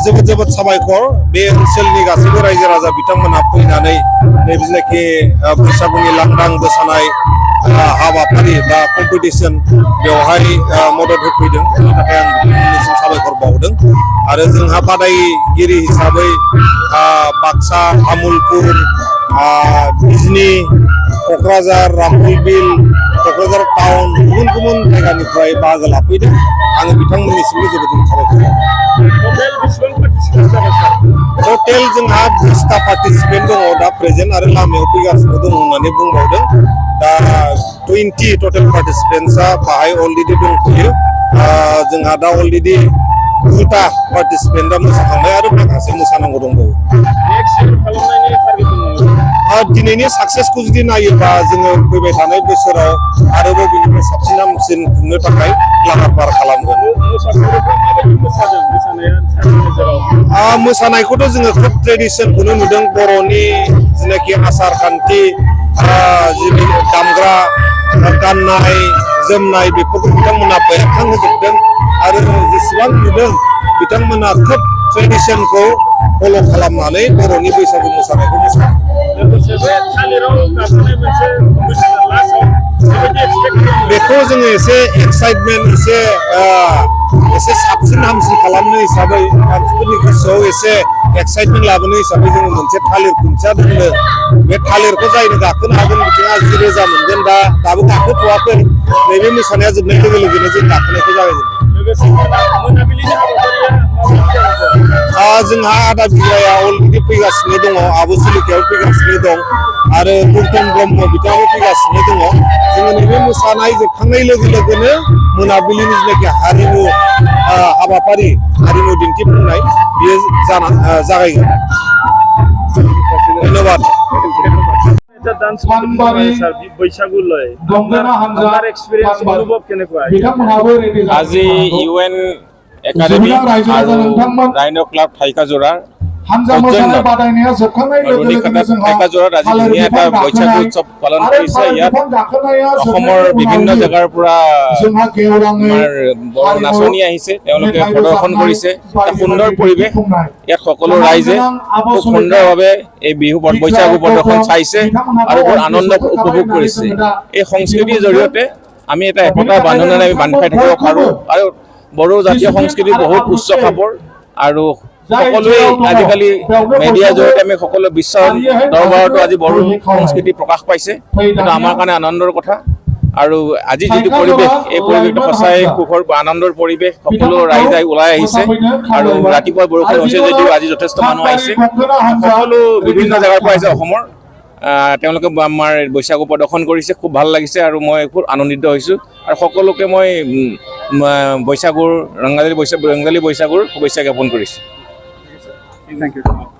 जोबोद जोबोद साबायखर बे ओनसोलनि गासैबो रायजो राजा बिथांमोनहा फैनानै नैबेजेनाखि बैसागुनि लांदां मोसानाय हाबाफारि बा कम्पिटिसन बेवहाय मदद होफैदों बेनि थाखाय आं बिथांमोननिसिम साबायखर बावदों आरो जोंहा बादायगिरि हिसाबै बाक्सा तामुलपुर बिजनी क'क्राझार रामफलबिल क'क्राझार टाउन गुबुन गुबुन जायगानिफ्राय बाहागो लाफैदों आङो बिथांमोननिसिमबो जोबोद जोबोद साबायखर टटेल जोंहा 20टा पार्टिसिपेन्ट दङ दा प्रेजेन्ट आरो लामायाव फैगासिनो दं होननानै बुंबावदों दा 20 टटेल पार्टिसिपेन्टसा बाहाय अलरेडि दंफैयो जोंहा दा अलरेडि 2टा पार्टिसिपेन्टआ मोसाखांबाय आरो माखासे मोसानांगौ दंबावो दिनैनि साक्सेसखौ जुदि नायोबा जोङो फैबाय थानाय बोसोराव आरोबाव बेनिफ्राय साबसिन हामसिन खुंनो थाखाय लाहार फाहार खालामगोन मोसानायखौथ' जोङो खोब ट्रेडिसनखौनो नुदों बर'नि जेनाखि आसार खान्थि दामग्रा गाननाय जोमनाय बेफोरखौ बिथांमोना बेरखांहोजोबदों आरो जेसेबां नुदों बिथांमोना खोब ट्रेडिसनखौ फल' खालामनानै बर'नि बैसागु मोसानायखौ मोसायो बेखौ जोङो एसे एक्साइटमेन्ट एसे साबसिन हामसिन खालामनो हिसाबै मानसिफोरनि गोसोआव एसे एक्साइटमेन्ट लाबोनो हिसाबै जोङो मोनसे थालिर खुन्थिया दोननो बे थालिरखौ जायनो गाखोनो हागोन बिथाङा 10,000 मोनगोन दाबो गाखोथ'वाखै नैबे मोसानाया जोबनाय लोगो लोगोनो जों गाखोनायखौ जागायगोन जोंहा आदा बिग्राया अलरेडि फैगासिनो दङ आबु सुलिकायाव फैगासिनो दं आरो गुरतम ब्रह्म बिथाङाबो फैगासिनो दङ जोङो नैबे मोसानाय जोबखांनाय लोगो लोगोनो मोनाबिलिनि जेनाखि हारिमु हाबाफारि हारिमु दिन्थिफुंनाय बियो जागायगोन धन्यबाद আজি UN একাডেমি আৰু ৰাইন' ক্লাব ঠাইকাজোৰাৰ ঠাইকাজোৰাত আজি ধুনীয়া এটা বৈশাগু উৎসৱ পালন কৰিছে ইয়াত অসমৰ বিভিন্ন জেগাৰ পৰা আমাৰ বৰ নাচনি আহিছে তেওঁলোকে প্ৰদৰ্শন কৰিছে এটা সুন্দৰ পৰিৱেশ ইয়াত সকলো ৰাইজে খুব সুন্দৰভাৱে এই বিহু বৈশাগু প্ৰদৰ্শন চাইছে আৰু বৰ আনন্দ উপভোগ কৰিছে এই সংস্কৃতিৰ জৰিয়তে আমি এটা একতাৰ বান্ধোনেৰে আমি বান্ধি খাই থাকিব পাৰোঁ আৰু বড়ো জাতীয় সংস্কৃতি বহুত উচ্চ খাপৰ আৰু সকলোৱে আজিকালি মিডিয়াৰ জৰিয়তে আমি সকলো বিশ্ব দৰবাৰতো আজি বড়ো সংস্কৃতি প্ৰকাশ পাইছে কিন্তু আমাৰ কাৰণে আনন্দৰ কথা আৰু আজি যিটো পৰিৱেশ এই পৰিৱেশটো সঁচাই সুখৰ আনন্দৰ পৰিৱেশ সকলো ৰাইজ ওলাই আহিছে আৰু ৰাতিপুৱা বৰষুণ হৈছে যদিও আজি যথেষ্ট মানুহ আহিছে সকলো বিভিন্ন জেগাৰ পৰা আহিছে অসমৰ তেওঁলোকে আমাৰ বৈশাগু প্ৰদৰ্শন কৰিছে খুব ভাল লাগিছে আৰু মই খুব আনন্দিত হৈছোঁ আৰু সকলোকে মই বৈশাগুৰ ৰঙালী বৈশাগুৰ শুভেচ্ছা জ্ঞাপন কৰিছোঁ। Thank you.